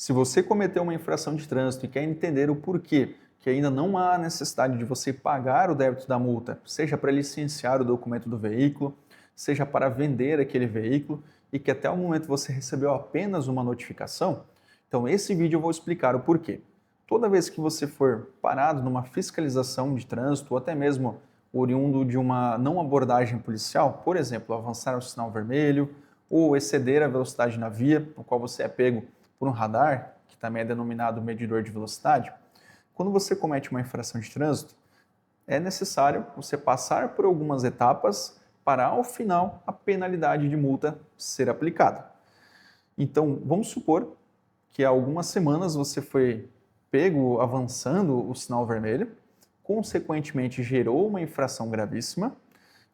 Se você cometeu uma infração de trânsito e quer entender o porquê, que ainda não há necessidade de você pagar o débito da multa, seja para licenciar o documento do veículo, seja para vender aquele veículo e que até o momento você recebeu apenas uma notificação, então esse vídeo eu vou explicar o porquê. Toda vez que você for parado numa fiscalização de trânsito ou até mesmo oriundo de uma não abordagem policial, por exemplo, avançar o sinal vermelho ou exceder a velocidade na via, no qual você é pego por um radar, que também é denominado medidor de velocidade, quando você comete uma infração de trânsito, é necessário você passar por algumas etapas para, ao final, a penalidade de multa ser aplicada. Então, vamos supor que há algumas semanas você foi pego avançando o sinal vermelho, consequentemente gerou uma infração gravíssima,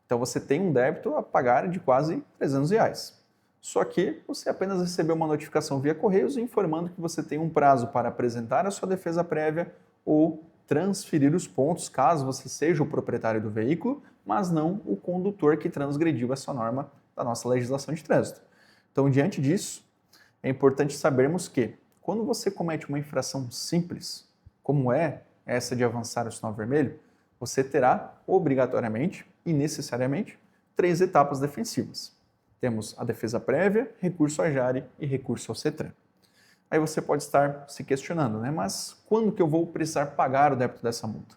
então você tem um débito a pagar de quase R$ 300. Só que você apenas recebeu uma notificação via Correios informando que você tem um prazo para apresentar a sua defesa prévia ou transferir os pontos, caso você seja o proprietário do veículo, mas não o condutor que transgrediu essa norma da nossa legislação de trânsito. Então, diante disso, é importante sabermos que, quando você comete uma infração simples, como é essa de avançar o sinal vermelho, você terá, obrigatoriamente e necessariamente, 3 etapas defensivas. Temos a defesa prévia, recurso à Jari e recurso ao CETRAN. Aí você pode estar se questionando, né? Mas quando que eu vou precisar pagar o débito dessa multa?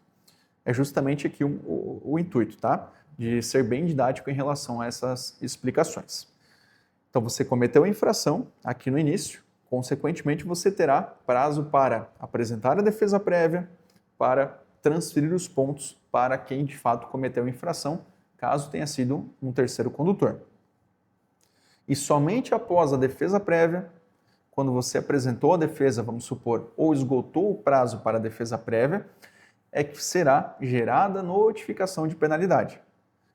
É justamente aqui o intuito, tá? De ser bem didático em relação a essas explicações. Então você cometeu a infração aqui no início, consequentemente você terá prazo para apresentar a defesa prévia, para transferir os pontos para quem de fato cometeu a infração, caso tenha sido um terceiro condutor. E somente após a defesa prévia, quando você apresentou a defesa, vamos supor, ou esgotou o prazo para a defesa prévia, é que será gerada notificação de penalidade.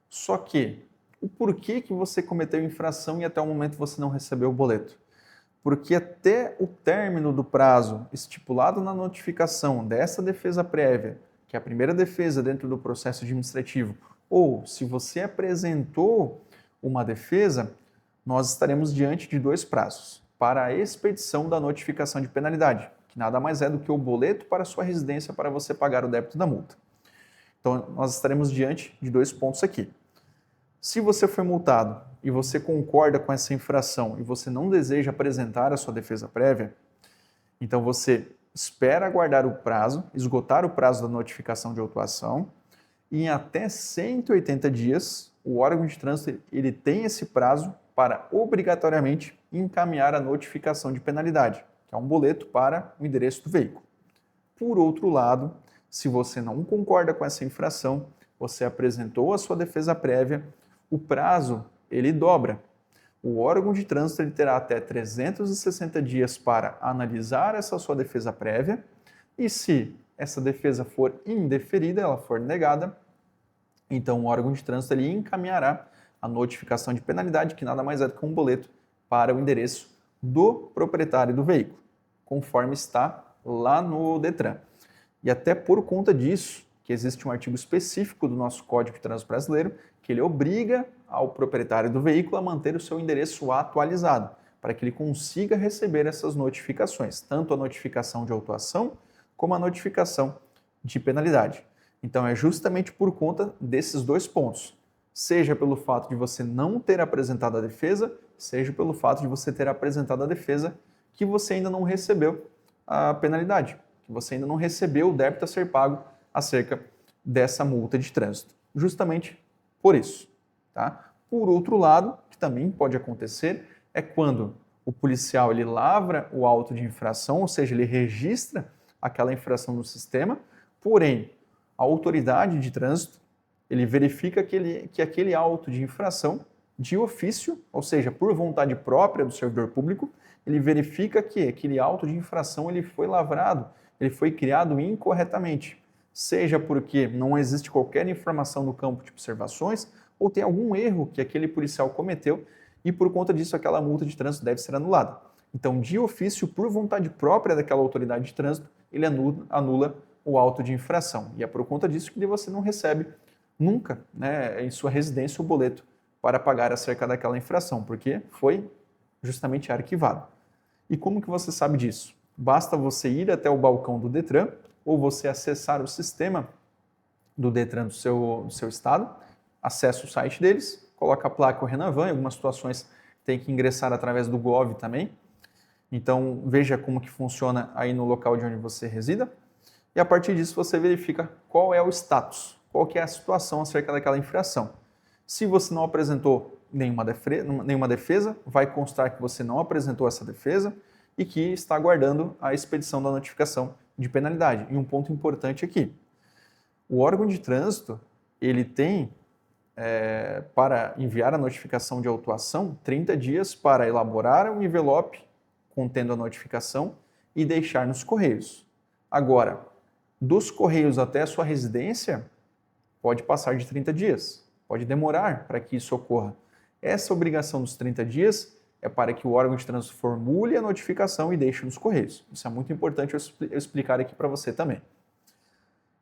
Só que, o porquê que você cometeu infração e até o momento você não recebeu o boleto? Porque até o término do prazo estipulado na notificação dessa defesa prévia, que é a primeira defesa dentro do processo administrativo, ou se você apresentou uma defesa, nós estaremos diante de 2 prazos para a expedição da notificação de penalidade, que nada mais é do que o boleto para sua residência para você pagar o débito da multa. Então, nós estaremos diante de 2 pontos aqui. Se você foi multado e você concorda com essa infração e você não deseja apresentar a sua defesa prévia, então você espera aguardar o prazo, esgotar o prazo da notificação de autuação e em até 180 dias o órgão de trânsito ele tem esse prazo para obrigatoriamente encaminhar a notificação de penalidade, que é um boleto para o endereço do veículo. Por outro lado, se você não concorda com essa infração, você apresentou a sua defesa prévia, o prazo ele dobra. O órgão de trânsito ele terá até 360 dias para analisar essa sua defesa prévia e se essa defesa for indeferida, ela for negada, então o órgão de trânsito ele encaminhará a notificação de penalidade, que nada mais é do que um boleto para o endereço do proprietário do veículo, conforme está lá no Detran. E até por conta disso, que existe um artigo específico do nosso Código de Trânsito Brasileiro, que ele obriga ao proprietário do veículo a manter o seu endereço atualizado, para que ele consiga receber essas notificações, tanto a notificação de autuação, como a notificação de penalidade. Então é justamente por conta desses 2 pontos, seja pelo fato de você não ter apresentado a defesa, seja pelo fato de você ter apresentado a defesa que você ainda não recebeu a penalidade, que você ainda não recebeu o débito a ser pago acerca dessa multa de trânsito. Justamente por isso. Tá? Por outro lado, que também pode acontecer, é quando o policial ele lavra o auto de infração, ou seja, ele registra aquela infração no sistema, porém, a autoridade de trânsito ele verifica que aquele auto de infração, de ofício, ou seja, por vontade própria do servidor público, ele verifica que aquele auto de infração ele foi lavrado, ele foi criado incorretamente, seja porque não existe qualquer informação no campo de observações ou tem algum erro que aquele policial cometeu e por conta disso aquela multa de trânsito deve ser anulada. Então, de ofício, por vontade própria daquela autoridade de trânsito, ele anula o auto de infração. E é por conta disso que você não recebe nunca, né, em sua residência, o boleto para pagar acerca daquela infração, porque foi justamente arquivado. E como que você sabe disso? Basta você ir até o balcão do Detran ou você acessar o sistema do Detran do seu estado, acessa o site deles, coloca a placa ou Renavan, em algumas situações tem que ingressar através do Gov também. Então veja como que funciona aí no local de onde você resida e a partir disso você verifica qual é o status, qual que é a situação acerca daquela infração. Se você não apresentou nenhuma defesa, vai constar que você não apresentou essa defesa e que está aguardando a expedição da notificação de penalidade. E um ponto importante aqui, o órgão de trânsito, ele tem, para enviar a notificação de autuação, 30 dias para elaborar um envelope contendo a notificação e deixar nos Correios. Agora, dos Correios até a sua residência, pode passar de 30 dias, pode demorar para que isso ocorra. Essa obrigação dos 30 dias é para que o órgão de trânsito formule a notificação e deixe nos Correios. Isso é muito importante eu explicar aqui para você também.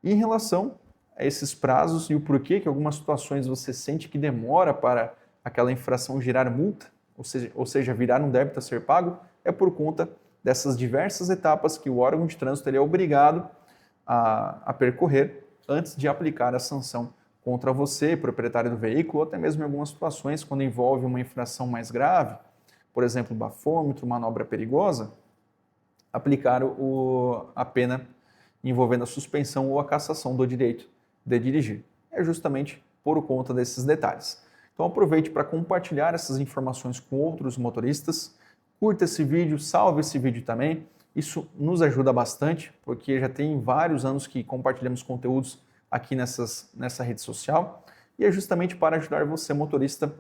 E em relação a esses prazos e o porquê que algumas situações você sente que demora para aquela infração gerar multa, ou seja, virar um débito a ser pago, é por conta dessas diversas etapas que o órgão de trânsito ele é obrigado a percorrer antes de aplicar a sanção contra você, proprietário do veículo, ou até mesmo em algumas situações, quando envolve uma infração mais grave, por exemplo, bafômetro, manobra perigosa, aplicar a pena envolvendo a suspensão ou a cassação do direito de dirigir. É justamente por conta desses detalhes. Então aproveite para compartilhar essas informações com outros motoristas, curta esse vídeo, salve esse vídeo também, isso nos ajuda bastante, porque já tem vários anos que compartilhamos conteúdos aqui nessa rede social, e é justamente para ajudar você, motorista,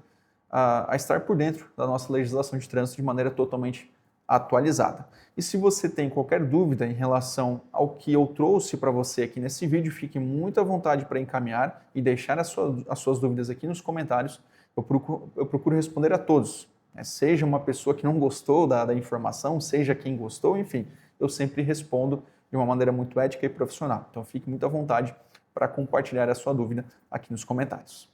a estar por dentro da nossa legislação de trânsito de maneira totalmente atualizada. E se você tem qualquer dúvida em relação ao que eu trouxe para você aqui nesse vídeo, fique muito à vontade para encaminhar e deixar as suas dúvidas aqui nos comentários. Eu procuro responder a todos, né? Seja uma pessoa que não gostou da informação, seja quem gostou, enfim, eu sempre respondo de uma maneira muito ética e profissional. Então fique muito à vontade para compartilhar a sua dúvida aqui nos comentários.